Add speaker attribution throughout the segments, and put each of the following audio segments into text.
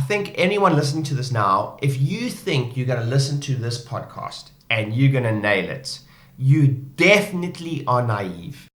Speaker 1: think anyone listening to this now, if you think you're going to listen to this podcast and you're going to nail it, you definitely are naive.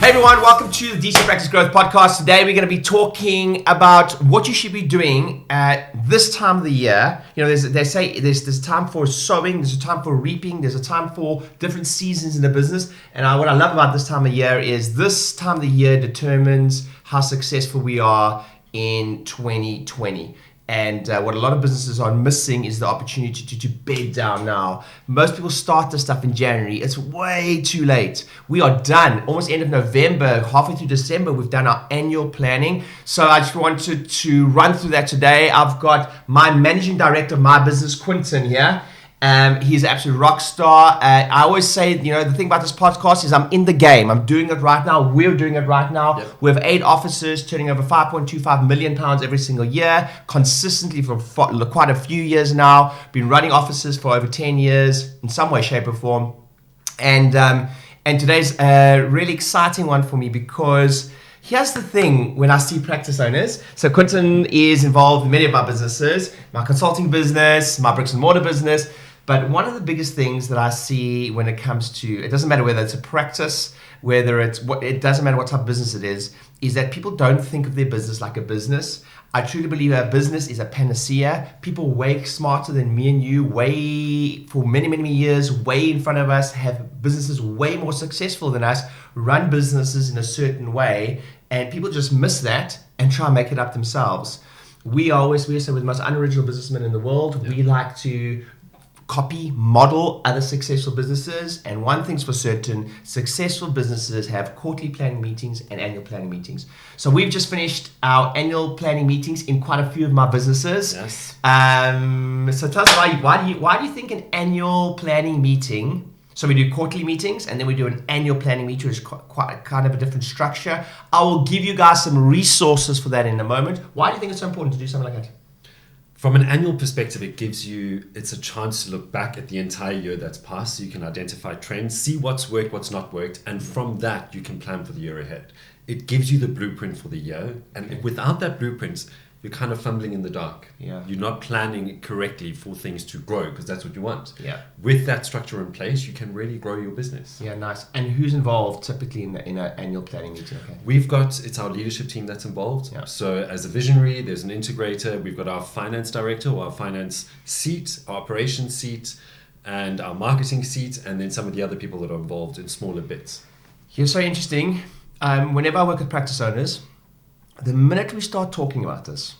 Speaker 1: Hey everyone, welcome to the DC Practice Growth Podcast. Today we're going to be talking about what you should be doing at this time of the year. You know, they say there's a time for sowing, there's a time for reaping, there's a time for different seasons in the business. And what I love about this time of year is this time of the year determines how successful we are in 2020. And what a lot of businesses are missing is the opportunity to bed down now. Most people start this stuff in January. It's way too late. We are done. Almost end of November, halfway through December, we've done our annual planning. So I just wanted to run through that today. I've got my managing director of my business, Quinton, here. He's an absolute rock star. I always say, you know, the thing about this podcast is I'm in the game. I'm doing it right now. We're doing it right now. Yep. We have 8 offices turning over £5.25 million every single year, consistently for quite a few years now. Been running offices for over 10 years in some way, shape or form. And today's a really exciting one for me because here's the thing when I see practice owners. So Quinton is involved in many of my businesses, my consulting business, my bricks and mortar business. But one of the biggest things that I see when it comes to, it doesn't matter whether it's a practice, it doesn't matter what type of business it is that people don't think of their business like a business. I truly believe a business is a panacea. People way smarter than me and you, for many, many years, way in front of us, have businesses way more successful than us, run businesses in a certain way, and people just miss that and try and make it up themselves. We say we're the most unoriginal businessmen in the world. Yep. We like to copy, model other successful businesses, and one thing's for certain, successful businesses have quarterly planning meetings and annual planning meetings. So we've just finished our annual planning meetings in quite a few of my businesses.
Speaker 2: Yes.
Speaker 1: So tell us why do you think an annual planning meeting? So we do quarterly meetings and then we do an annual planning meeting, which is quite kind of a different structure. I will give you guys some resources for that in a moment. Why do you think it's so important to do something like that?
Speaker 2: From an annual perspective, it's a chance to look back at the entire year that's passed so you can identify trends, see what's worked, what's not worked, and from that you can plan for the year ahead. It gives you the blueprint for the year, and without that blueprint, you're kind of fumbling in the dark.
Speaker 1: Yeah.
Speaker 2: You're not planning correctly for things to grow because that's what you want.
Speaker 1: Yeah.
Speaker 2: With that structure in place, you can really grow your business.
Speaker 1: Yeah, nice. And who's involved typically in an annual planning meeting? Okay.
Speaker 2: It's our leadership team that's involved.
Speaker 1: Yeah.
Speaker 2: So as a visionary, there's an integrator. We've got our finance director or our finance seat, our operations seat, and our marketing seat, and then some of the other people that are involved in smaller bits.
Speaker 1: Here's so interesting. Whenever I work with practice owners, the minute we start talking about this,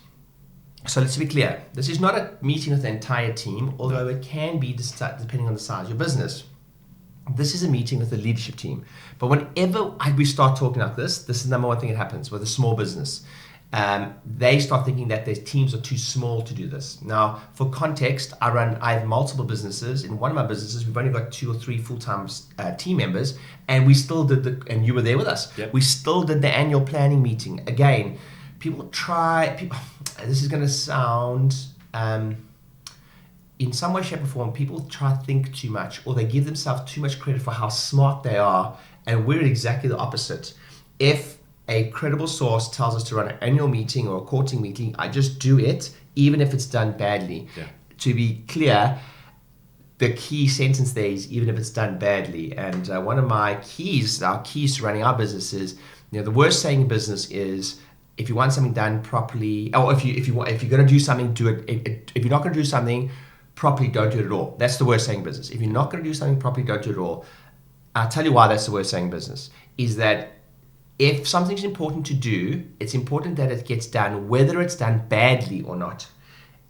Speaker 1: so let's be clear, this is not a meeting with the entire team, although it can be depending on the size of your business. This is a meeting with the leadership team. But whenever we start talking like this is the number one thing that happens with a small business. They start thinking that their teams are too small to do this. Now, for context, I have multiple businesses. In one of my businesses, we've only got 2 or 3 full-time team members, and we still did and you were there with us.
Speaker 2: Yep.
Speaker 1: We still did the annual planning meeting. Again, this is going to sound, in some way, shape, or form, people try to think too much, or they give themselves too much credit for how smart they are, and we're exactly the opposite. If a credible source tells us to run an annual meeting or a quarterly meeting, I just do it, even if it's done badly.
Speaker 2: Yeah.
Speaker 1: To be clear, the key sentence there is even if it's done badly. And one of our keys to running our business is, the worst saying in business is, if you want something done properly, or if you're going to do something, do it. If you're not going to do something properly, don't do it at all. That's the worst saying in business. If you're not going to do something properly, don't do it at all. I'll tell you why that's the worst saying in business, is that if something's important to do, it's important that it gets done, whether it's done badly or not.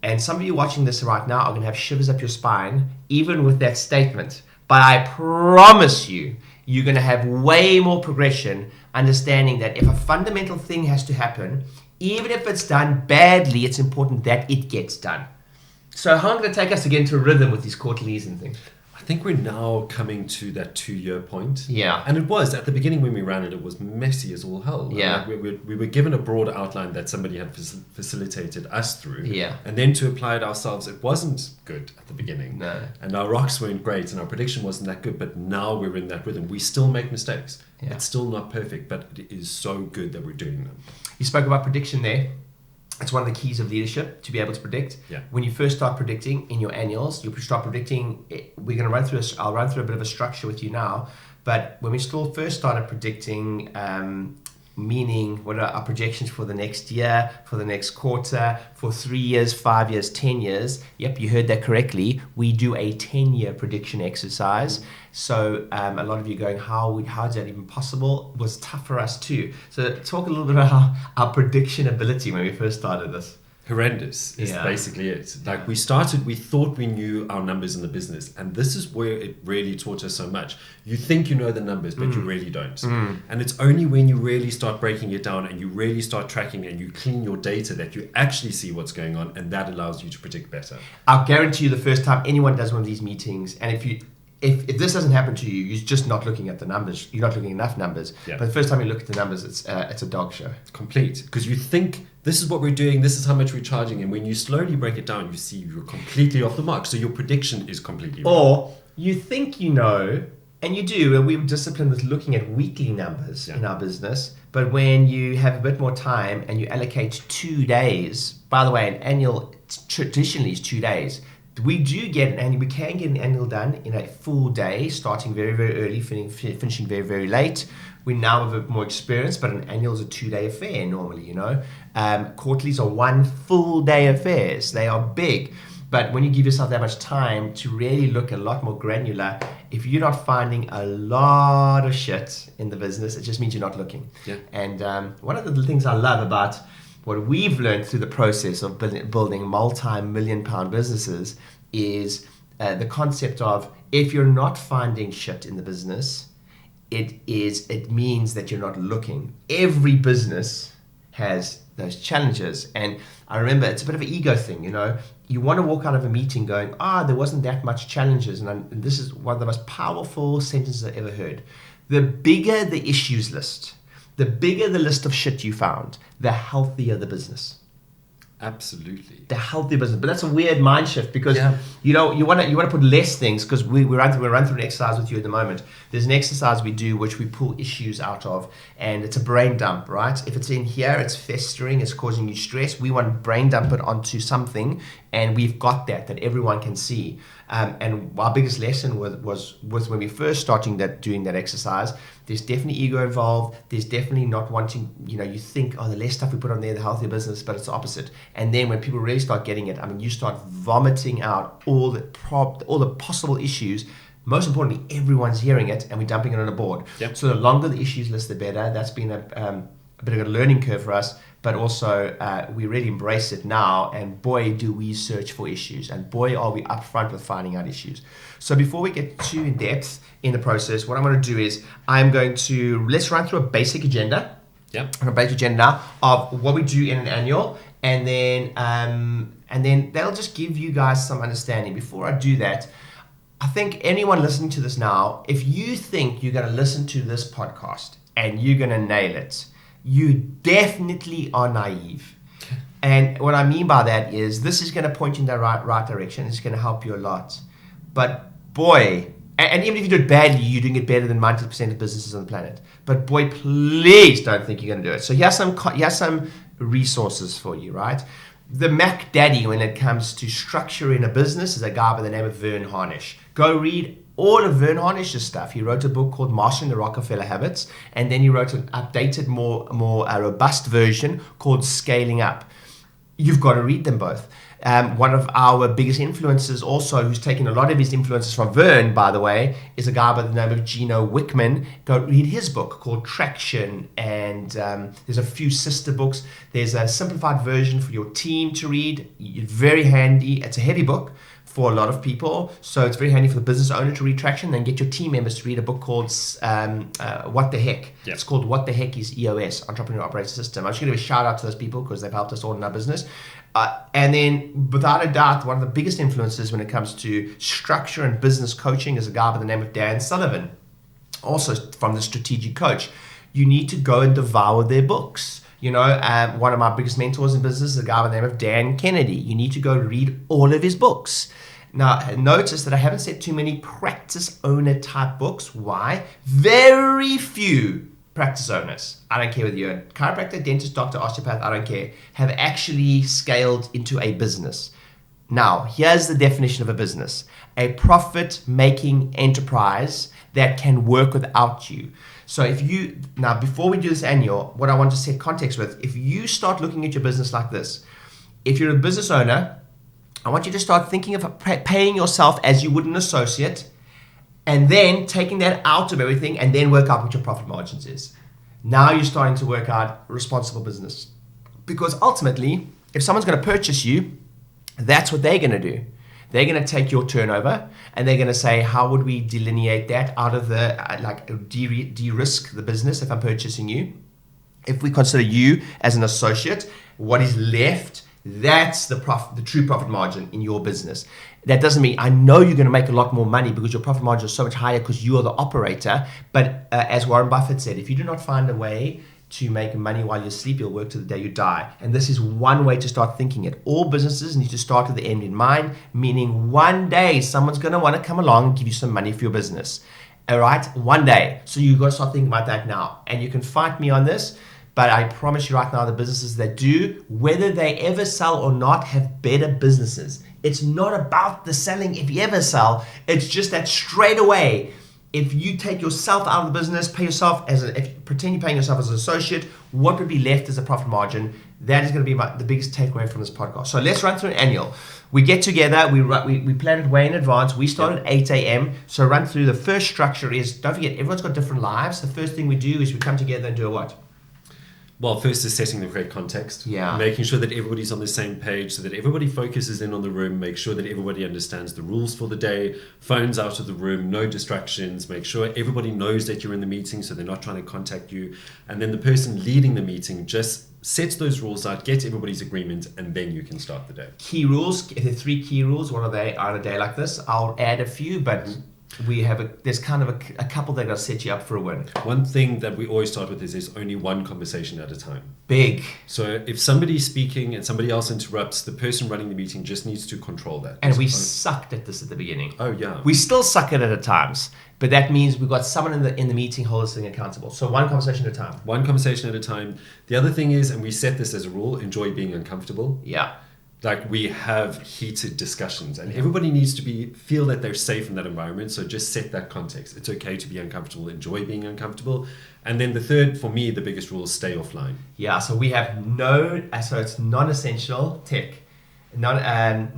Speaker 1: And some of you watching this right now are going to have shivers up your spine, even with that statement. But I promise you, you're going to have way more progression, understanding that if a fundamental thing has to happen, even if it's done badly, it's important that it gets done. So how long did it take us to get into a rhythm with these quarterlies and things?
Speaker 2: I I think we're now coming to that 2-year point.
Speaker 1: Yeah.
Speaker 2: And it was, at the beginning when we ran it was messy as all hell.
Speaker 1: Yeah.
Speaker 2: We were given a broad outline that somebody had facilitated us through.
Speaker 1: Yeah.
Speaker 2: And then to apply it ourselves, it wasn't good at the beginning.
Speaker 1: No.
Speaker 2: And our rocks weren't great and our prediction wasn't that good, but now we're in that rhythm. We still make mistakes.
Speaker 1: Yeah.
Speaker 2: It's still not perfect, but it is so good that we're doing them.
Speaker 1: You spoke about prediction there. It's one of the keys of leadership, to be able to predict.
Speaker 2: Yeah.
Speaker 1: When you first start predicting in your annuals, you start predicting. We're going to run through. I'll run through a bit of a structure with you now. But when we still first started predicting, meaning what are our projections for the next year, for the next quarter, for 3 years, 5 years, 10 years. Yep, you heard that correctly. We do a 10-year prediction exercise. So a lot of you going, how is that even possible? It was tough for us too. So talk a little bit about our prediction ability when we first started this.
Speaker 2: Horrendous is basically it. Like we thought we knew our numbers in the business, and this is where it really taught us so much. You think you know the numbers, but you really don't. And it's only when you really start breaking it down and you really start tracking and you clean your data that you actually see what's going on, and that allows you to predict better.
Speaker 1: I'll guarantee you the first time anyone does one of these meetings, and if this doesn't happen to you, you're just not looking at the numbers. You're not looking at enough numbers.
Speaker 2: Yeah.
Speaker 1: But the first time you look at the numbers, it's a dog show.
Speaker 2: Complete. Because you think, this is what we're doing, this is how much we're charging. And when you slowly break it down, you see you're completely off the mark. So your prediction is completely wrong.
Speaker 1: Or you think you know, and you do, and we're disciplined with looking at weekly numbers in our business. But when you have a bit more time and you allocate 2 days, by the way, an annual traditionally is 2 days. We do get we can get an annual done in a full day, starting very, very early, finishing very, very late. We now have a bit more experience, but an annual is a 2-day affair normally, Quarterlies are 1 full day affairs. They are big. But when you give yourself that much time to really look a lot more granular, if you're not finding a lot of shit in the business, it just means you're not looking.
Speaker 2: Yeah.
Speaker 1: And one of the things I love about what we've learned through the process of building multi-million-pound businesses is the concept of, if you're not finding shit in the business, it means that you're not looking. Every business has those challenges, and I remember it's a bit of an ego thing. You want to walk out of a meeting going, there wasn't that much challenges, and this is one of the most powerful sentences I've ever heard. The bigger the issues list, the bigger the list of shit you found, the healthier the business.
Speaker 2: Absolutely.
Speaker 1: The healthier business. But that's a weird mind shift because you want to put less things, because we run through an exercise with you at the moment. There's an exercise we do which we pull issues out of, and it's a brain dump, right? If it's in here, it's festering, it's causing you stress. We want to brain dump it onto something, and we've got that everyone can see. And our biggest lesson was when we first starting doing that exercise. There's definitely ego involved. There's definitely not wanting, you think, the less stuff we put on there, the healthier business, but it's the opposite. And then when people really start getting it, you start vomiting out all the possible issues. Most importantly, everyone's hearing it, and we're dumping it on a board.
Speaker 2: Yep.
Speaker 1: So the longer the issues list, the better. That's been a bit of a learning curve for us, but also we really embrace it now, and boy, do we search for issues, and boy, are we upfront with finding out issues. So before we get too in depth in the process, what I'm going to do is let's run through a basic agenda.
Speaker 2: Yep.
Speaker 1: A basic agenda now of what we do in an annual, and then they'll just give you guys some understanding. Before I do that, I think anyone listening to this now, if you think you're going to listen to this podcast and you're going to nail it, you definitely are naive. And what I mean by that is, this is going to point you in the right direction. It's going to help you a lot. But boy, and even if you do it badly, you're doing it better than 90% of businesses on the planet. But boy, please don't think you're going to do it. So here's some resources for you, right? The Mac Daddy when it comes to structuring a business is a guy by the name of Vern Harnish. Go read all of Vern Harnish's stuff. He wrote a book called Mastering the Rockefeller Habits, and then he wrote an updated, more robust version called Scaling Up. You've got to read them both. One of our biggest influencers also, who's taken a lot of his influences from Vern, by the way, is a guy by the name of Gino Wickman. Go read his book called Traction, and there's a few sister books. There's a simplified version for your team to read. It's very handy. It's a heavy book for a lot of people. So it's very handy for the business owner to read traction, then get your team members to read a book called What the Heck.
Speaker 2: Yep.
Speaker 1: It's called What the Heck is EOS, Entrepreneur Operating System. I'm just going to give a shout out to those people because they've helped us all in our business. And then, without a doubt, one of the biggest influences when it comes to structure and business coaching is a guy by the name of Dan Sullivan, also from the Strategic Coach. You need to go and devour their books. One of my biggest mentors in business is a guy by the name of Dan Kennedy. You need to go read all of his books. Now, notice that I haven't said too many practice owner type books. Why? Very few practice owners, I don't care whether you're a chiropractor, dentist, doctor, osteopath, I don't care, have actually scaled into a business. Now, here's the definition of a business: a profit-making enterprise that can work without you. So now before we do this annual, what I want to set context with, if you start looking at your business like this, if you're a business owner, I want you to start thinking of paying yourself as you would an associate, and then taking that out of everything and then work out what your profit margins is. Now you're starting to work out responsible business. Because ultimately, if someone's going to purchase you, that's what they're going to do. They're going to take your turnover and they're going to say, how would we delineate that out of the, de-risk the business if I'm purchasing you? If we consider you as an associate, what is left, that's the true profit margin in your business. That doesn't mean, I know you're going to make a lot more money because your profit margin is so much higher because you are the operator. But as Warren Buffett said, if you do not find a way to make money while you sleep, you'll work till the day you die. And this is one way to start thinking it. All businesses need to start with the end in mind, meaning one day someone's going to want to come along and give you some money for your business. All right? One day. So you've got to start thinking about that now. And you can fight me on this, but I promise you right now, the businesses that do, whether they ever sell or not, have better businesses. It's not about the selling if you ever sell. It's just that straight away, if you take yourself out of the business, pay yourself pretend you're paying yourself as an associate, what would be left as a profit margin? That is going to be the biggest takeaway from this podcast. So let's run through an annual. We get together, we plan it way in advance. We start at 8 a.m. So run through the first structure is, don't forget, everyone's got different lives. The first thing we do is we come together and do a what?
Speaker 2: Well, first is setting the correct context.
Speaker 1: Yeah.
Speaker 2: Making sure that everybody's on the same page so that everybody focuses in on the room. Make sure that everybody understands the rules for the day. Phones out of the room, no distractions. Make sure everybody knows that you're in the meeting so they're not trying to contact you. And then the person leading the meeting just sets those rules out, gets everybody's agreement, and then you can start the day.
Speaker 1: Key rules. There are 3 key rules. What are they on a day like this? I'll add a few, but there's kind of a couple that are going to set you up for a win.
Speaker 2: One thing that we always start with is there's only one conversation at a time.
Speaker 1: Big.
Speaker 2: So if somebody's speaking and somebody else interrupts, the person running the meeting just needs to control that.
Speaker 1: And we sucked at this at the beginning.
Speaker 2: Oh yeah.
Speaker 1: We still suck at it at times, but that means we've got someone in the meeting holding accountable. So one conversation at a time.
Speaker 2: One conversation at a time. The other thing is, and we set this as a rule, enjoy being uncomfortable.
Speaker 1: Yeah.
Speaker 2: Like we have heated discussions and everybody needs to feel that they're safe in that environment. So just set that context. It's okay to be uncomfortable, enjoy being uncomfortable. And then the third, for me, the biggest rule is stay offline.
Speaker 1: Yeah, so we have so it's non-essential tech. No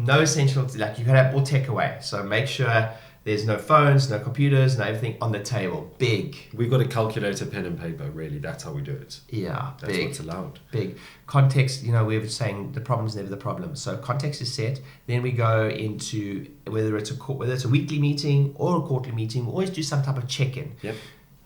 Speaker 1: essential, like you can have all tech away. So make sure there's no phones, no computers, no everything on the table. Big.
Speaker 2: We've got a calculator, pen and paper, really. That's how we do it.
Speaker 1: Yeah,
Speaker 2: that's
Speaker 1: big.
Speaker 2: What's allowed.
Speaker 1: Big. Context, we were saying the problem's never the problem. So context is set. Then we go into whether it's a weekly meeting or a quarterly meeting, we always do some type of check-in.
Speaker 2: Yep.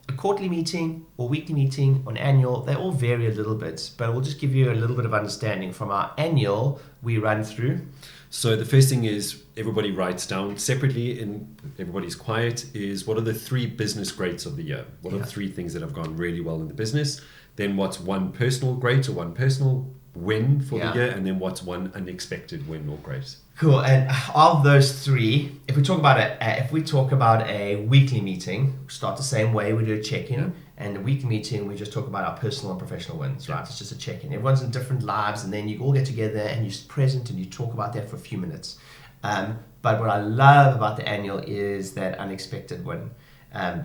Speaker 1: A quarterly meeting or weekly meeting or an annual, they all vary a little bit, but we'll just give you a little bit of understanding. From our annual, we run through.
Speaker 2: So the first thing is everybody writes down separately, and everybody's quiet, is what are the 3 business greats of the year? What are the 3 things that have gone really well in the business? Then what's one personal great or one personal win for the year? And then what's one unexpected win or great?
Speaker 1: Cool. And of those 3, if we talk about a weekly meeting, we start the same way. We do a check-in. Yeah. And a weekly meeting, we just talk about our personal and professional wins, right? It's just a check-in. Everyone's in different lives, and then you all get together and you're present and you talk about that for a few minutes. But what I love about the annual is that unexpected win.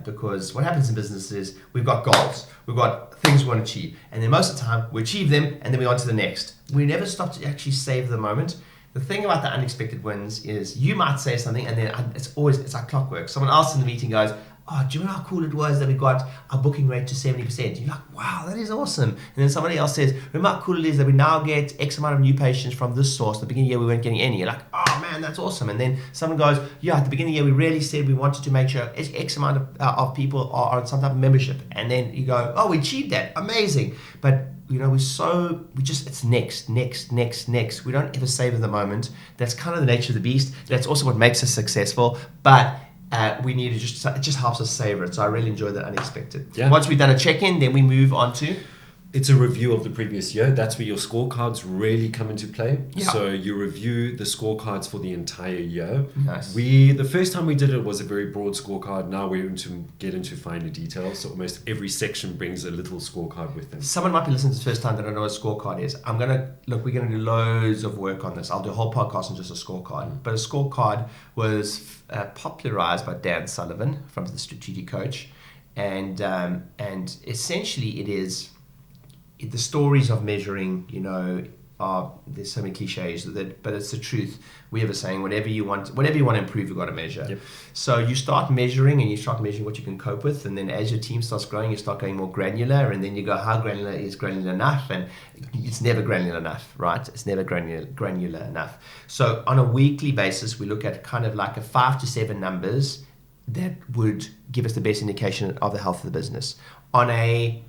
Speaker 1: Because what happens in business is we've got goals, we've got things we want to achieve, and then most of the time we achieve them and then we're on to the next. We never stop to actually save the moment. The thing about the unexpected wins is you might say something and then it's like clockwork. Someone else in the meeting goes, oh, do you know how cool it was that we got our booking rate to 70%? You're like, wow, that is awesome. And then somebody else says, remember how cool it is that we now get X amount of new patients from this source. At the beginning of the year, we weren't getting any. You're like, oh man, that's awesome. And then someone goes, yeah, at the beginning of the year, we really said we wanted to make sure X amount of people are on some type of membership. And then you go, oh, we achieved that. Amazing. But it's next. We don't ever savor the moment. That's kind of the nature of the beast. That's also what makes us successful. But we need to it just helps us savor it. So I really enjoy that unexpected.
Speaker 2: Yeah.
Speaker 1: Once we've done a check-in, then we move on to...
Speaker 2: It's a review of the previous year. That's where your scorecards really come into play.
Speaker 1: Yeah.
Speaker 2: So you review the scorecards for the entire year.
Speaker 1: Nice.
Speaker 2: The first time we did it was a very broad scorecard. Now we're get into finer details. So almost every section brings a little scorecard with them.
Speaker 1: Someone might be listening to this first time that don't know what a scorecard is. We're going to do loads of work on this. I'll do a whole podcast on just a scorecard. But a scorecard was popularized by Dan Sullivan from the Strategic Coach. And essentially it is... the stories of measuring, there's so many cliches, but it's the truth. We have a saying, whatever you want to improve, you've got to measure.
Speaker 2: Yep.
Speaker 1: So you start measuring what you can cope with, and then as your team starts growing, you start going more granular, and then you go, how granular is granular enough? And it's never granular enough, right? It's never granular enough. So on a weekly basis, we look at kind of like 5 to 7 numbers that would give us the best indication of the health of the business. On a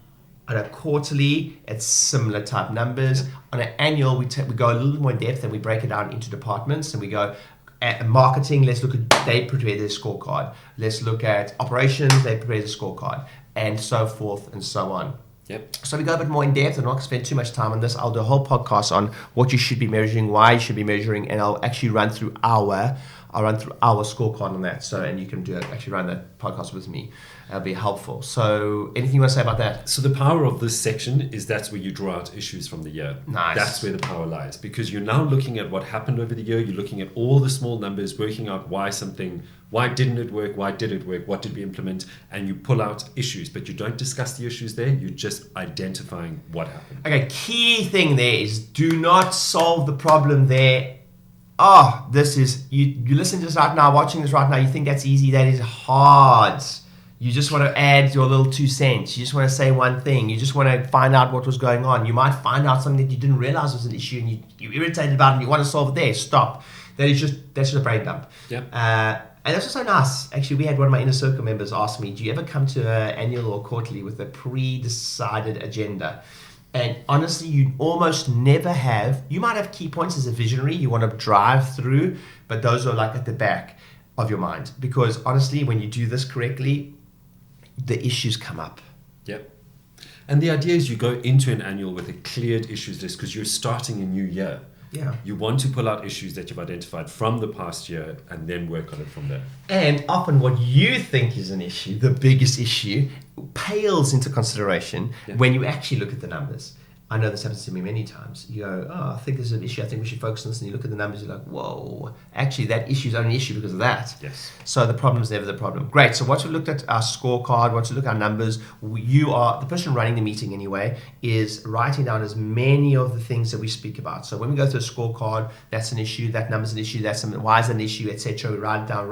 Speaker 1: quarterly, it's similar type numbers. On an annual, we go a little more in depth and we break it down into departments, and we go at marketing, let's look at, they prepare their scorecard. Let's look at operations, they prepare the scorecard, and so forth and so on.
Speaker 2: Yep.
Speaker 1: So we go a bit more in depth. I'm not going to spend too much time on this. I'll do a whole podcast on what you should be measuring, why you should be measuring, and I'll actually run through our scorecard on that. So, and you can actually run that podcast with me. That'll be helpful. So, anything you want to say about that?
Speaker 2: So the power of this section is that's where you draw out issues from the year.
Speaker 1: Nice.
Speaker 2: That's where the power lies, because you're now looking at what happened over the year. You're looking at all the small numbers, working out why didn't it work, why did it work, what did we implement, and you pull out issues, but you don't discuss the issues there. You're just identifying what happened.
Speaker 1: Okay, key thing there is do not solve the problem there. Oh, this is, you listen to this right now, watching this right now, you think that's easy. That is hard. You just want to add your little 2 cents. You just want to say one thing. You just want to find out what was going on. You might find out something that you didn't realize was an issue, and you're irritated about it and you want to solve it there. Stop. That's just a brain dump.
Speaker 2: Yep.
Speaker 1: And that's also nice. Actually, we had one of my inner circle members ask me, do you ever come to an annual or quarterly with a pre-decided agenda? And honestly, you almost never have. You might have key points as a visionary you want to drive through, but those are like at the back of your mind. Because honestly, when you do this correctly, the issues come up.
Speaker 2: Yep. And the idea is you go into an annual with a cleared issues list because you're starting a new year.
Speaker 1: Yeah.
Speaker 2: You want to pull out issues that you've identified from the past year and then work on it from there.
Speaker 1: And often what you think is an issue, the biggest issue, pales into consideration when you actually look at the numbers. I know this happens to me many times. You go, oh, I think there's an issue. I think we should focus on this. And you look at the numbers, you're like, whoa, actually that issue is only an issue because of that.
Speaker 2: Yes.
Speaker 1: So the problem is never the problem. Great. So once we've looked at our scorecard, once we look at our numbers, you are, the person running the meeting anyway, is writing down as many of the things that we speak about. So when we go through a scorecard, that's an issue, that number's an issue, that's something, why is it an issue, etc. We write it down.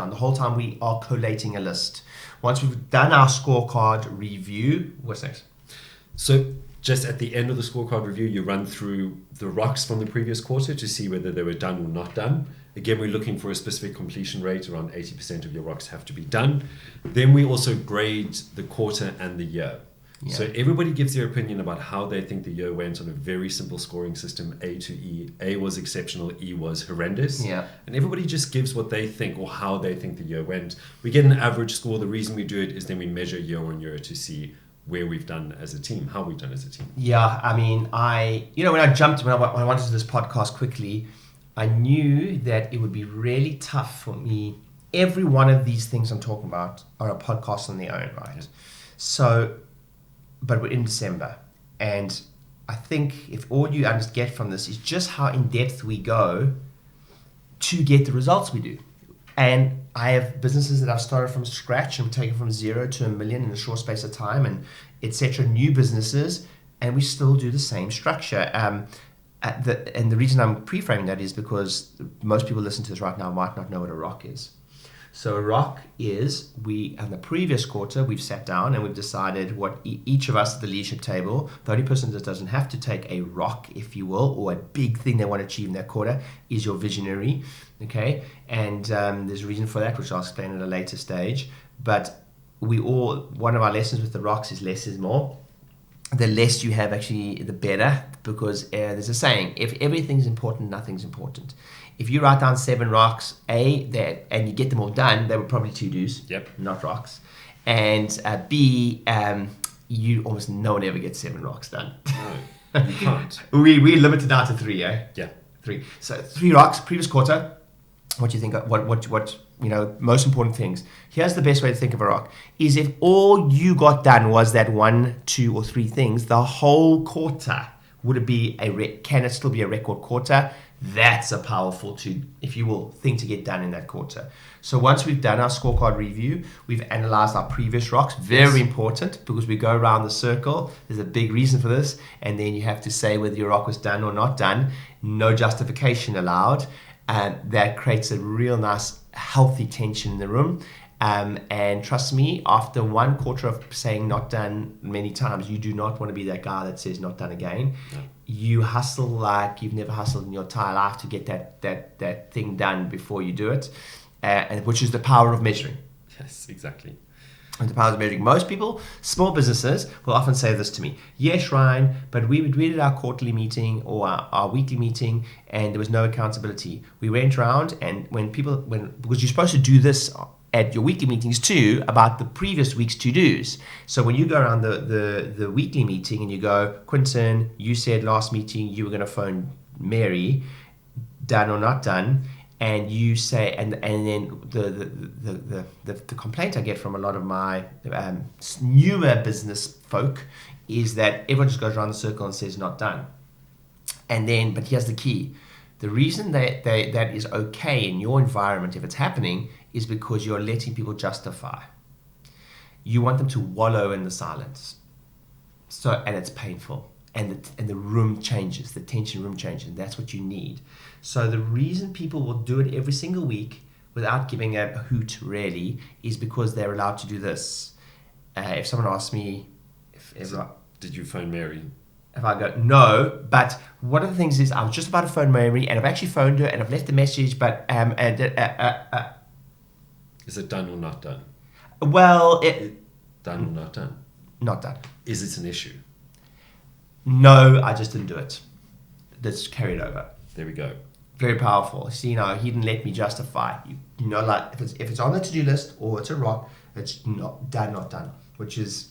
Speaker 1: The whole time we are collating a list. Once we've done our scorecard review, what's next?
Speaker 2: So just at the end of the scorecard review, you run through the rocks from the previous quarter to see whether they were done or not done. Again, we're looking for a specific completion rate. Around 80% of your rocks have to be done. Then we also grade the quarter and the year. Yeah. So everybody gives their opinion about how they think the year went on a very simple scoring system, A to E. A was exceptional, E was horrendous.
Speaker 1: Yeah.
Speaker 2: And everybody just gives what they think or how they think the year went. We get an average score. The reason we do it is then we measure year on year to see where we've done as a team, how we've done as a team.
Speaker 1: Yeah, I mean, when I wanted to do this podcast quickly, I knew that it would be really tough for me. Every one of these things I'm talking about are a podcast on their own, right? Yeah. So, but we're in December, and I think if all you get from this is just how in depth we go to get the results we do. And I have businesses that I've started from scratch and taken from 0 to 1 million in a short space of time, and etc. New businesses, and we still do the same structure. And the reason I'm pre-framing that is because most people listening to this right now might not know what a rock is. So a rock is, on the previous quarter, we've sat down and we've decided what each of us at the leadership table, the only person that doesn't have to take a rock, if you will, or a big thing they want to achieve in that quarter, is your visionary, okay? And there's a reason for that, which I'll explain at a later stage. But one of our lessons with the rocks is less is more. The less you have, actually, the better, because there's a saying, if everything's important, nothing's important. If you write down 7 rocks, and you get them all done, they were probably to-dos, not rocks. And B, no one ever gets 7 rocks done.
Speaker 2: No, you can't.
Speaker 1: we limited down to 3, eh?
Speaker 2: Yeah.
Speaker 1: 3. So 3 rocks, previous quarter. What do you think? What most important things. Here's the best way to think of a rock: is if all you got done was that 1, 2, or 3 things, the whole quarter would it be can it still be a record quarter? That's a powerful, if you will, thing to get done in that quarter. So once we've done our scorecard review, we've analyzed our previous rocks. Very important, because we go around the circle. There's a big reason for this, and then you have to say whether your rock was done or not done. No justification allowed. And that creates a real nice, healthy tension in the room. And trust me, after 1 quarter of saying not done many times, you do not want to be that guy that says not done again. No. You hustle like you've never hustled in your entire life to get that thing done before you do it, and which is the power of measuring.
Speaker 2: Yes, exactly.
Speaker 1: And the power of measuring. Most people, small businesses, will often say this to me: yes, Ryan, but we did our quarterly meeting or our weekly meeting, and there was no accountability. We went around, and because you're supposed to do this at your weekly meetings too, about the previous week's to-dos. So when you go around the weekly meeting and you go, Quinton, you said last meeting you were going to phone Mary, done or not done, and you say, and then the complaint I get from a lot of my newer business folk is that everyone just goes around the circle and says not done. And then, but here's the key: the reason that is okay in your environment if it's happening is because you're letting people justify. You want them to wallow in the silence. And it's painful. And the room changes, the tension room changes, and that's what you need. So the reason people will do it every single week without giving a hoot really is because they're allowed to do this. If someone asks me,
Speaker 2: did you phone Mary?
Speaker 1: If I go, no, but one of the things is I was just about to phone Mary, and I've actually phoned her, and I've left a message, but
Speaker 2: is it done or not done?
Speaker 1: Well,
Speaker 2: done or not done?
Speaker 1: Not done.
Speaker 2: Is it an issue?
Speaker 1: No, I just didn't do it. That's carried over.
Speaker 2: There we go.
Speaker 1: Very powerful. See, he didn't let me justify. Like if it's on the to-do list or it's a rock, it's not done, which is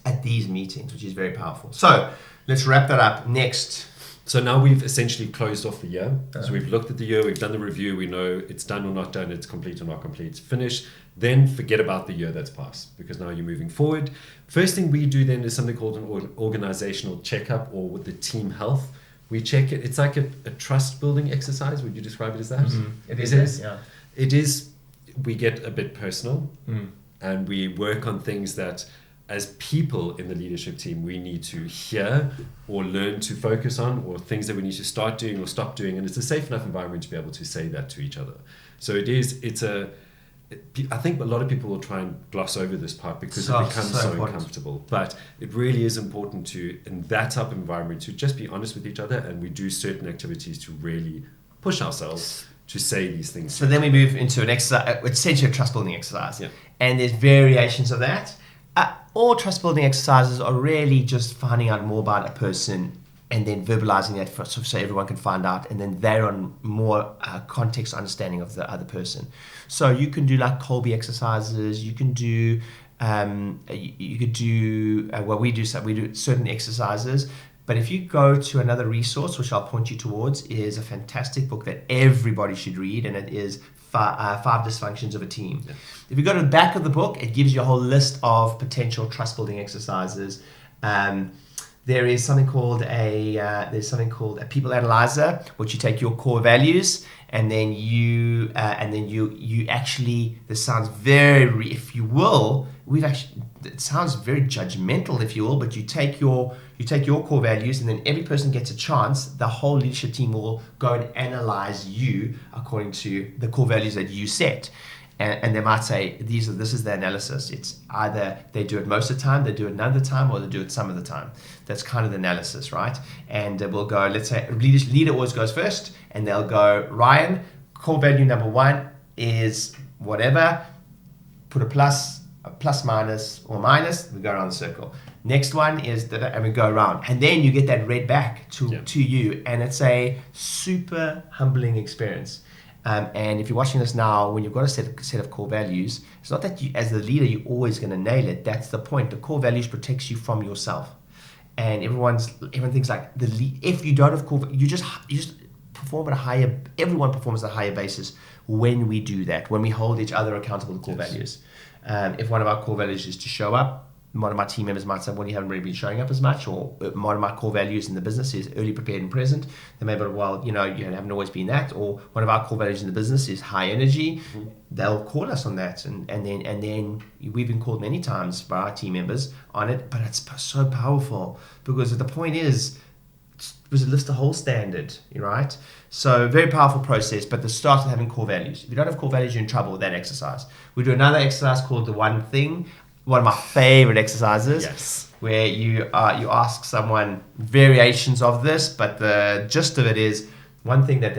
Speaker 1: at these meetings, which is very powerful. So let's wrap that up. Next.
Speaker 2: So now we've essentially closed off the year. So we've looked at the year, we've done the review, we know it's done or not done, it's complete or not complete, it's finished. Then forget about the year that's passed, because now you're moving forward. First thing we do then is something called an organizational checkup, or with the team health. We check it. It's like a trust building exercise. Would you describe it as that?
Speaker 1: Mm-hmm. It is. Yeah.
Speaker 2: It is. We get a bit personal, and we work on things that, as people in the leadership team, we need to hear or learn to focus on, or things that we need to start doing or stop doing. And it's a safe enough environment to be able to say that to each other. So I think a lot of people will try and gloss over this part because it becomes so uncomfortable. But it really is important to, in that type of environment, to just be honest with each other, and we do certain activities to really push ourselves to say these things.
Speaker 1: So then we move into an exercise, essentially a trust building exercise.
Speaker 2: Yeah. And
Speaker 1: there's variations of that. All trust building exercises are really just finding out more about a person and then verbalizing that so everyone can find out, and then they're on more context understanding of the other person. So you can do like Colby exercises. You can do we do certain exercises. But if you go to another resource, which I'll point you towards, is a fantastic book that everybody should read, and it is Five Dysfunctions of a Team. Yeah. If you go to the back of the book, it gives you a whole list of potential trust building exercises. There is something called a people analyzer, which you take your core values and then you actually, this sounds very, if you will, it sounds very judgmental, if you will, but you take your core values, and then every person gets a chance. The whole leadership team will go and analyze you according to the core values that you set. and they might say this is the analysis. It's either they do it most of the time, they do it none of the time, or they do it some of the time. That's kind of the analysis, right? And we'll go, let's say leader always goes first, and they'll go, Ryan, core value number 1 is whatever, put a plus minus or minus, we go around the circle. Next one is that, and we go around, and then you get that read back to you, and it's a super humbling experience. And if you're watching this now, when you've got a set of core values, it's not that you, as the leader, you're always going to nail it. That's the point. The core values protects you from yourself, and everyone thinks like if you don't have core, you just perform at a higher. Everyone performs at a higher basis when we do that. When we hold each other accountable to core values. If one of our core values is to show up, one of my team members might say, well, you haven't really been showing up as much, or one of my core values in the business is early, prepared, and present. They may be, well, you haven't always been that. Or one of our core values in the business is high energy. Mm-hmm. They'll call us on that, and then we've been called many times by our team members on it. But it's so powerful because the point is, it was a list a whole standard, right? So very powerful process, but the start of having core values. If you don't have core values, you're in trouble with that exercise. We do another exercise called the one thing. One of my favorite exercises, where you ask someone variations of this, but the gist of it is one thing that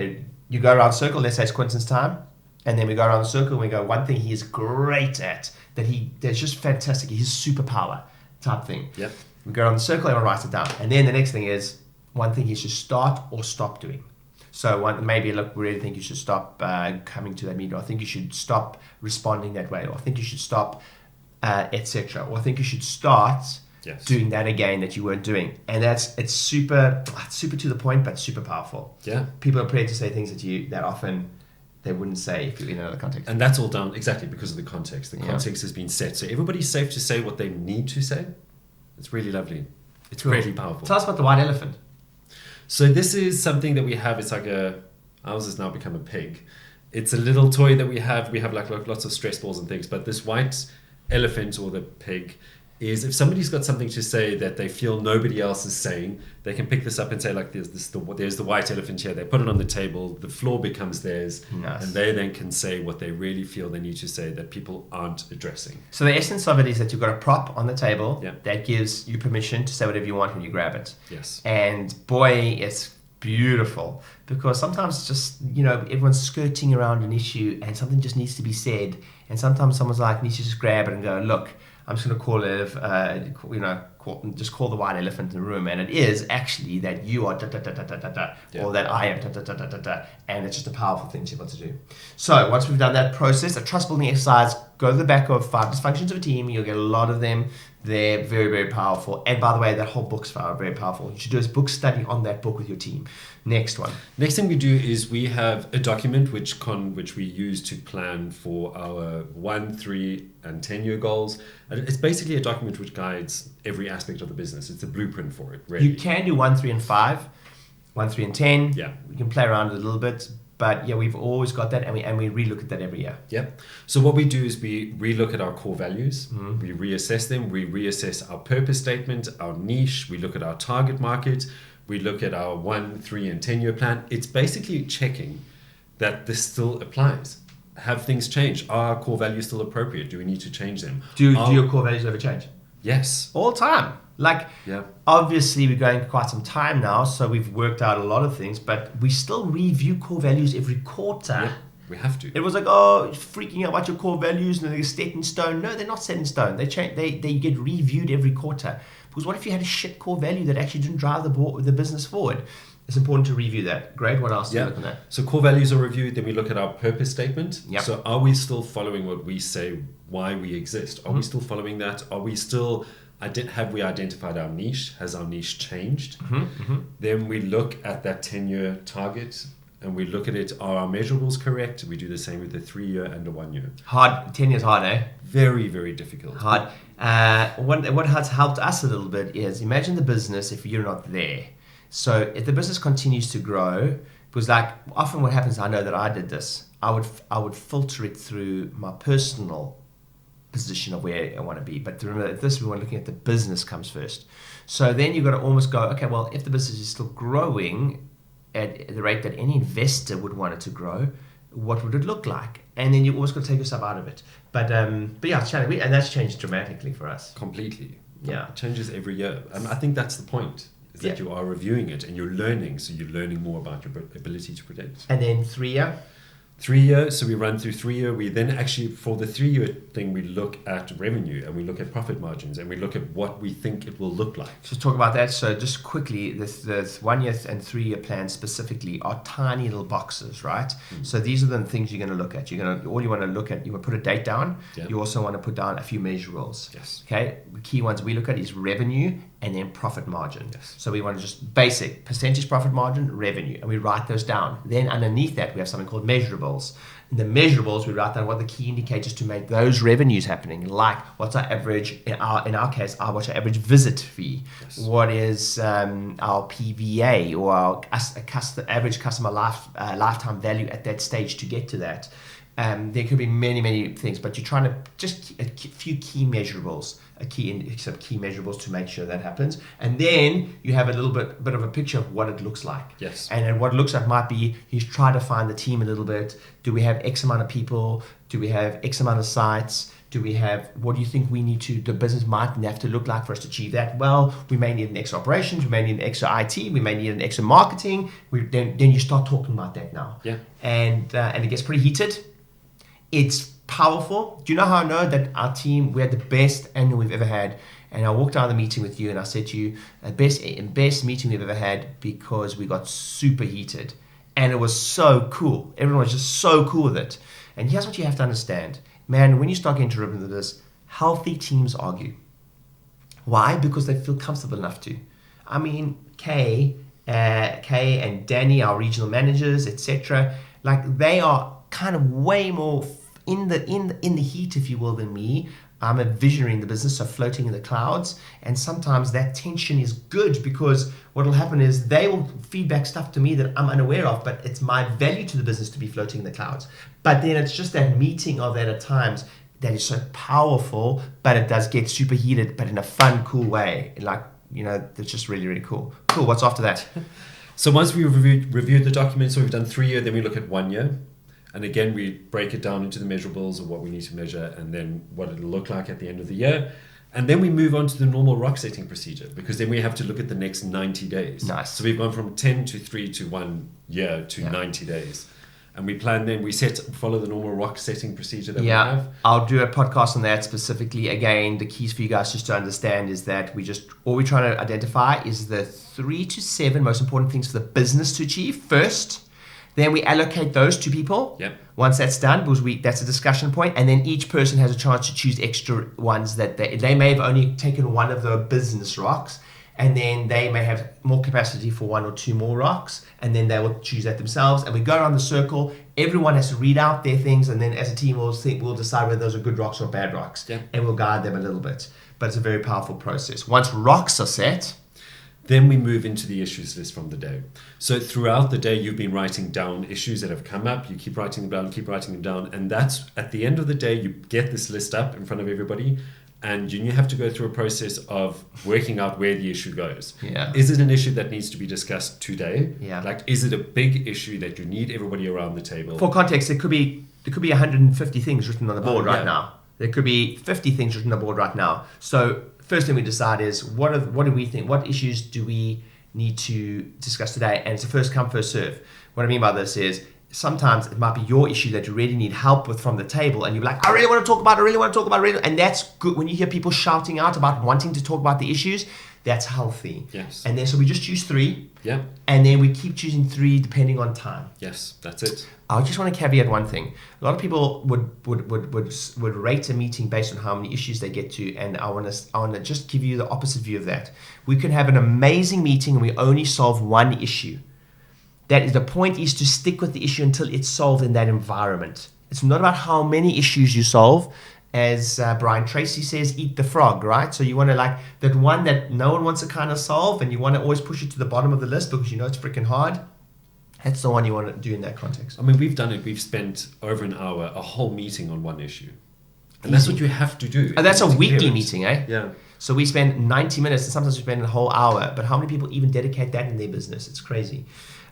Speaker 1: you go around a circle. Let's say it's Quinton's time, and then we go around the circle and we go one thing he's great at, that's just fantastic. His superpower type thing. Yep. We go around the circle and we write it down, and then the next thing is one thing he should start or stop doing. So maybe look, we really think you should stop coming to that meeting, or I think you should stop responding that way, or I think you should stop. Etc. Or I think you should start doing that again that you weren't doing, and it's super to the point, but super powerful. Yeah, people are prepared to say things that often they wouldn't say if you're in another context.
Speaker 2: And that's all done exactly because of the context. The context has been set, so everybody's safe to say what they need to say. It's really lovely. It's really powerful.
Speaker 1: Tell us about the white elephant.
Speaker 2: So this is something that we have. It's like ours has now become a pig. It's a little toy that we have. We have like lots of stress balls and things, but this white elephant or the pig is, if somebody's got something to say that they feel nobody else is saying, they can pick this up and say, like, there's the white elephant here. They put it on the table, the floor becomes theirs, nice. And they then can say what they really feel they need to say that people aren't addressing.
Speaker 1: So the essence of it is that you've got a prop on the table that gives you permission to say whatever you want when you grab it.
Speaker 2: Yes.
Speaker 1: And boy, it's beautiful, because sometimes it's just, everyone's skirting around an issue and something just needs to be said, and sometimes someone's like needs to just grab it and go, look, I'm just going to call it, just call the white elephant in the room, and it is actually that you are or that I am and it's just a powerful thing to be able to do. So once we've done that process, a trust building exercise, go to the back of 5 dysfunctions of a team. You'll get a lot of them. They're very, very powerful. And by the way, that whole book's very powerful. You should do a book study on that book with your team. Next one.
Speaker 2: Next thing we do is we have a document which we use to plan for our 1, 3, and 10-year goals. And it's basically a document which guides every aspect of the business. It's a blueprint for it, really.
Speaker 1: You can do 1, 3, and 5, 1, 3, and 10.
Speaker 2: Yeah.
Speaker 1: We can play around with it a little bit. But yeah, we've always got that, and we relook at that every year.
Speaker 2: Yep. So what we do is we relook at our core values, we reassess them, we reassess our purpose statement, our niche, we look at our target market, we look at our 1, 3, and 10-year plan. It's basically checking that this still applies. Have things changed? Are our core values still appropriate? Do we need to change them?
Speaker 1: Do your core values ever change?
Speaker 2: Yes.
Speaker 1: All the time. Obviously we're going quite some time now, so we've worked out a lot of things, but we still review core values every quarter.
Speaker 2: Yeah, we have to.
Speaker 1: It was like, oh, freaking out about your core values and they're set in stone. No, they're not set in stone. They change. They get reviewed every quarter. Because what if you had a shit core value that actually didn't drive the business forward? It's important to review that. Great. What else do you look at that?
Speaker 2: So core values are reviewed. Then we look at our purpose statement. Yep. So are we still following what we say, why we exist? Are we still following that? Are we still... have we identified our niche? Has our niche changed? Then we look at that 10-year target and we look at it. Are our measurables correct? We do the same with the 3-year and the 1 year.
Speaker 1: Hard. 10 years hard, eh?
Speaker 2: Very, very difficult.
Speaker 1: Hard. What has helped us a little bit is imagine the business if you're not there. So if the business continues to grow, because like often what happens, I know that I did this. I would filter it through my personal position of where I want to be. But remember this, we were looking at the business comes first. So then you've got to almost go, okay, well, if the business is still growing at the rate that any investor would want it to grow, what would it look like? And then you always got to take yourself out of it. But yeah, it's challenging, and that's changed dramatically for us.
Speaker 2: Completely.
Speaker 1: Yeah.
Speaker 2: It changes every year. And I think that's the point, is that you are reviewing it and you're learning. So you're learning more about your ability to predict.
Speaker 1: And then 3 year?
Speaker 2: 3 years, so we run through 3 year. We then actually, for the 3 year thing, we look at revenue and we look at profit margins and we look at what we think it will look like.
Speaker 1: So talk about that. So just quickly, the 1 year and 3 year plans specifically are tiny little boxes, right? So these are the things you're going to look at. All you want to look at, you want to put a date down.
Speaker 2: Yeah.
Speaker 1: You also want to put down a few measurables.
Speaker 2: Yes.
Speaker 1: Okay. The key ones we look at is revenue and then profit margin.
Speaker 2: Yes.
Speaker 1: So we want to just basic percentage profit margin, revenue, and we write those down. Then underneath that, we have something called measurables. In the measurables, we write down what the key indicators to make those revenues happening, like what's our average, in our case, what's our average visit fee,
Speaker 2: Yes.
Speaker 1: what is our PVA, or our average customer lifetime value at that stage to get to that. There could be many things, but you're trying to just a few key measurables, key measurables to make sure that happens, and then you have a little bit of a picture of what it looks like.
Speaker 2: Yes.
Speaker 1: And then what it looks like might be you try to find the team a little bit. Do we have X amount of people? Do we have X amount of sites? What do you think the business might have to look like for us to achieve that? Well, we may need an extra operations, we may need an extra IT, we may need an extra marketing. Then you start talking about that now.
Speaker 2: Yeah.
Speaker 1: And it gets pretty heated. It's powerful. Do you know how I know that our team, we had the best annual we've ever had? And I walked out of the meeting with you and I said to you, best meeting we've ever had, because we got super heated. And it was so cool. Everyone was just so cool with it. And here's what you have to understand. Man, when you start getting to rhythm with this, healthy teams argue. Why? Because they feel comfortable enough to. I mean, Kay and Danny, our regional managers, etc., like they are kind of way more in the heat, if you will, than me. I'm a visionary in the business, so floating in the clouds. And sometimes that tension is good, because what will happen is they will feedback stuff to me that I'm unaware of, but it's my value to the business to be floating in the clouds. But then it's just that meeting of that at times that is so powerful, but it does get super heated, but in a fun, cool way. Like, that's just really, really cool. Cool, what's after that?
Speaker 2: So once we've reviewed the document, so we've done 3 year, then we look at 1 year. And again, we break it down into the measurables of what we need to measure and then what it'll look like at the end of the year. And then we move on to the normal rock setting procedure, because then we have to look at the next 90 days.
Speaker 1: Nice.
Speaker 2: So we've gone from 10 to 3 to 1 year to 90 days. And we plan then, follow the normal rock setting procedure that we have.
Speaker 1: I'll do a podcast on that specifically. Again, the keys for you guys just to understand is that all we're trying to identify is the 3 to 7 most important things for the business to achieve first. Then we allocate those to people.
Speaker 2: Yep.
Speaker 1: Once that's done, because that's a discussion point, and then each person has a chance to choose extra ones that they may have only taken one of the business rocks, and then they may have more capacity for 1 or 2 more rocks, and then they will choose that themselves. And we go around the circle. Everyone has to read out their things, and then as a team we'll decide whether those are good rocks or bad rocks, and we'll guide them a little bit. But it's a very powerful process. Once rocks are set,
Speaker 2: then we move into the issues list from the day. So throughout the day, you've been writing down issues that have come up. You keep writing them down. And that's at the end of the day, you get this list up in front of everybody. And you have to go through a process of working out where the issue goes.
Speaker 1: Yeah.
Speaker 2: Is it an issue that needs to be discussed today?
Speaker 1: Yeah.
Speaker 2: Like, is it a big issue that you need everybody around the table?
Speaker 1: For context, there could be 150 things written on the board right now. There could be 50 things written on the board right now. So first thing we decide is what do we think? What issues do we need to discuss today? And it's a first come, first serve. What I mean by this is sometimes it might be your issue that you really need help with from the table, and you're like, I really want to talk about it. And that's good. When you hear people shouting out about wanting to talk about the issues, that's healthy.
Speaker 2: Yes.
Speaker 1: And then so we just choose 3.
Speaker 2: Yeah.
Speaker 1: And then we keep choosing 3 depending on time.
Speaker 2: Yes, that's it.
Speaker 1: I just want to caveat one thing. A lot of people would rate a meeting based on how many issues they get to, and I want to just give you the opposite view of that. We can have an amazing meeting and we only solve one issue. That is, the point is to stick with the issue until it's solved in that environment. It's not about how many issues you solve. As Brian Tracy says, eat the frog, right? So you want to like that one that no one wants to kind of solve, and you want to always push it to the bottom of the list because you know it's freaking hard. That's the one you want to do in that context.
Speaker 2: I mean, we've done it. We've spent over an hour, a whole meeting on one issue. And that's what you have to do.
Speaker 1: And that's a weekly meeting, eh?
Speaker 2: Yeah.
Speaker 1: So we spend 90 minutes, and sometimes we spend a whole hour. But how many people even dedicate that in their business? It's crazy.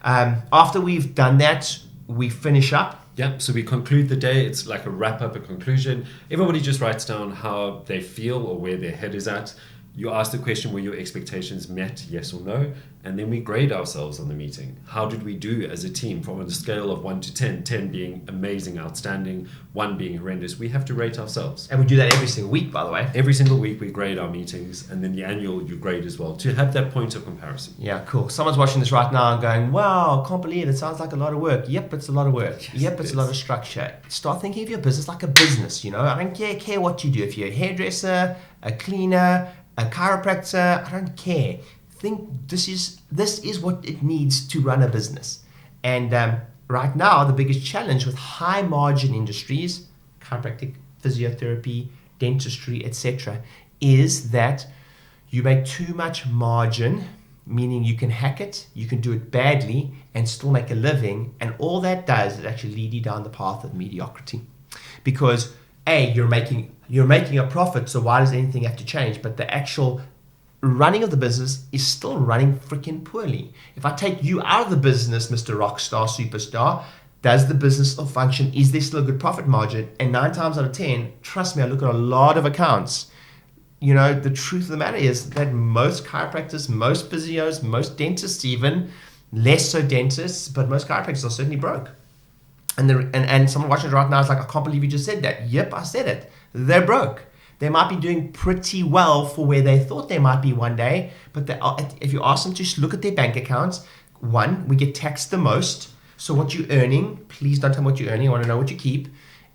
Speaker 1: After we've done that, we finish up.
Speaker 2: Yeah, so we conclude the day. It's like a wrap up, a conclusion. Everybody just writes down how they feel or where their head is at. You ask the question, were your expectations met, yes or no? And then we grade ourselves on the meeting. How did we do as a team from a scale of 1 to 10, 10 being amazing, outstanding, 1 being horrendous? We have to rate ourselves.
Speaker 1: And we do that every single week, by the way.
Speaker 2: Every single week we grade our meetings, and then the annual you grade as well to have that point of comparison.
Speaker 1: Yeah, cool. Someone's watching this right now and going, wow, I can't believe it. It sounds like a lot of work. Yep, it's a lot of work.
Speaker 2: Yes,
Speaker 1: Yep, it's a lot of structure. Start thinking of your business like a business, you know. I don't care what you do. If you're a hairdresser, a cleaner, a chiropractor, I don't care. Think this is what it needs to run a business. And right now, the biggest challenge with high margin industries, chiropractic, physiotherapy, dentistry, etc., is that you make too much margin, meaning you can hack it, you can do it badly, and still make a living. And all that does is actually lead you down the path of mediocrity, because you're making a profit, so why does anything have to change? But the actual running of the business is still running freaking poorly. If I take you out of the business, Mr. Rockstar, Superstar, does the business still function? Is there still a good profit margin? And 9 times out of 10, trust me, I look at a lot of accounts. You know, the truth of the matter is that most chiropractors, most physios, most dentists even, less so dentists, but most chiropractors are certainly broke. And someone watching it right now is like, I can't believe you just said that. Yep, I said it. They're broke. They might be doing pretty well for where they thought they might be one day, but if you ask them to look at their bank accounts, one, we get taxed the most. So what you're earning, please don't tell me what you're earning. I want to know what you keep.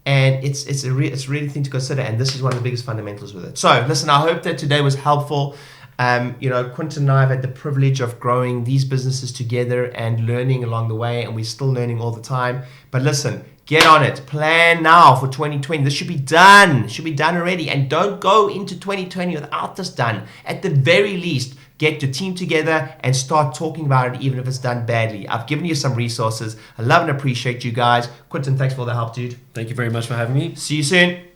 Speaker 1: And it's a really thing to consider. And this is one of the biggest fundamentals with it. So listen, I hope that today was helpful. Quinton and I have had the privilege of growing these businesses together and learning along the way, and we're still learning all the time. But listen, get on it. Plan now for 2020. This should be done. Should be done already. And don't go into 2020 without this done. At the very least, get your team together and start talking about it, even if it's done badly. I've given you some resources. I love and appreciate you guys. Quinton, thanks for all the help, dude.
Speaker 2: Thank you very much for having me.
Speaker 1: See you soon.